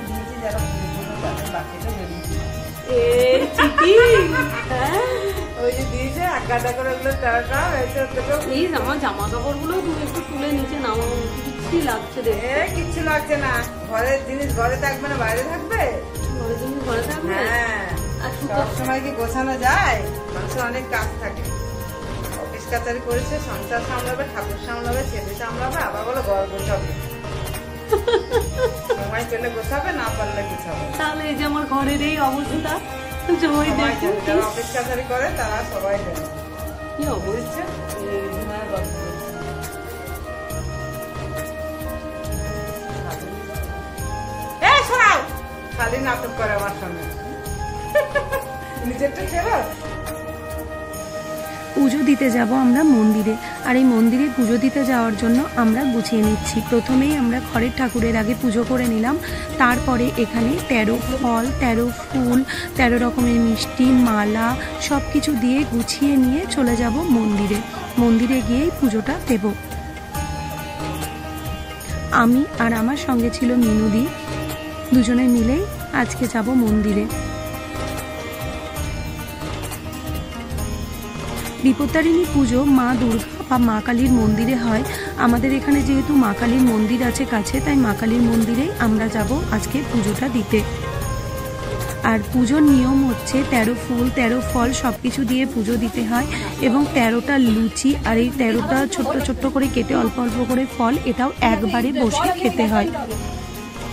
দিয়েছি যারা তাদের বাকিটা বেরিয়েছে ওই যে দিয়েছে এক গাদা করে ওগুলো টাকা হয়েছে। প্লিজ আমার জামা কাপড় গুলো তুমি একটু তুলে নিচে নাও, কিচ্ছু লাগছে রে। কিচ্ছু লাগছে না, ঘরের জিনিস ঘরে থাকবে না বাইরে থাকবে? ঘরের জিনিস ঘরে থাকবে। হ্যাঁ, সবসময় কি গোছানো যায়? মানুষের অনেক কাজ থাকে, অফিস কাছারি করেছে, সংসার সামলাবে, ঠাকুর সামলাবে, ছেলে সামলাবে, আবার বলে ঘর গোছাবে। সময় পেলে গোছাবে, না পারলে গোছাবে। তাহলে এই যে আমার ঘরের এই অবস্থা, যারা অফিস কাছারি করে তারা সবাই জানে কি অবস্থা। খালি নাটক করে আমার সামনে, নিজেরটা ছেড়ে। পুজো দিতে যাব আমরা মন্দিরে, আর এই মন্দিরে পুজো দিতে যাওয়ার জন্য আমরা গুছিয়ে নিচ্ছি। প্রথমেই আমরা ঘরের ঠাকুরের আগে পুজো করে নিলাম, তারপরে এখানে 13 ফল, 13 ফুল, 13 রকমের মিষ্টি, মালা সব কিছু দিয়ে গুছিয়ে নিয়ে চলে যাব মন্দিরে। মন্দিরে গিয়েই পুজোটা দেব। আমি আর আমার সঙ্গে ছিল মিনুদি, দুজনে মিলেই আজকে যাব মন্দিরে। বিপত্তারিণী পুজো মা দুর্গা বা মা কালীর মন্দিরে হয়। আমাদের এখানে যেহেতু মা কালীর মন্দির আছে কাছে, তাই মা কালীর মন্দিরেই আমরা যাব আজকে পুজোটা দিতে। আর পুজোর নিয়ম হচ্ছে 13 ফুল 13 ফল সব কিছু দিয়ে পুজো দিতে হয়, এবং 13টা লুচি আর এই 13টা ছোট্ট ছোট্ট করে কেটে অল্প অল্প করে ফল, এটাও একবারে বসে খেতে হয়।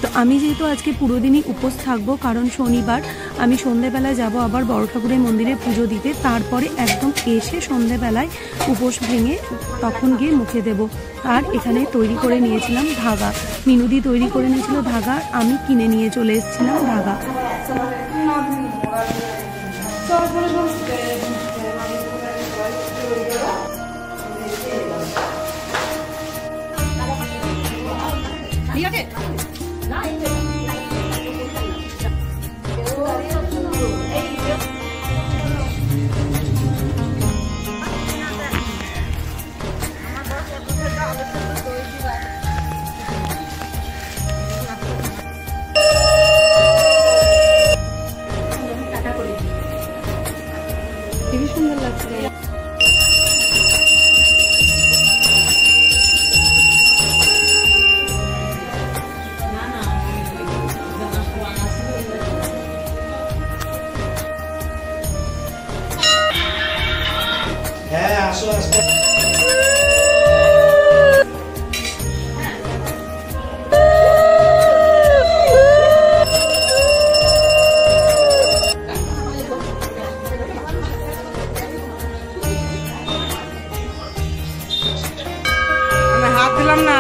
তো আমি যেহেতু আজকে পুরো দিনই উপোস থাকবো, কারণ শনিবার, আমি সন্ধেবেলায় যাব আবার বড় ঠাকুরের মন্দিরে পুজো দিতে, তারপরে একদম এসে সন্ধেবেলায় উপোস ভেঙে তখন গিয়ে মুখে দেব। আর এখানে তৈরি করে নিয়েছিলাম ধাগা, মিনুদি তৈরি করে নিয়েছিল ধাগা, আমি কিনে নিয়ে চলে এসেছিলাম ধাগা। খুবই সুন্দর লাগছে। হ্যাঁ, আসো আসো। হাত দিলাম না।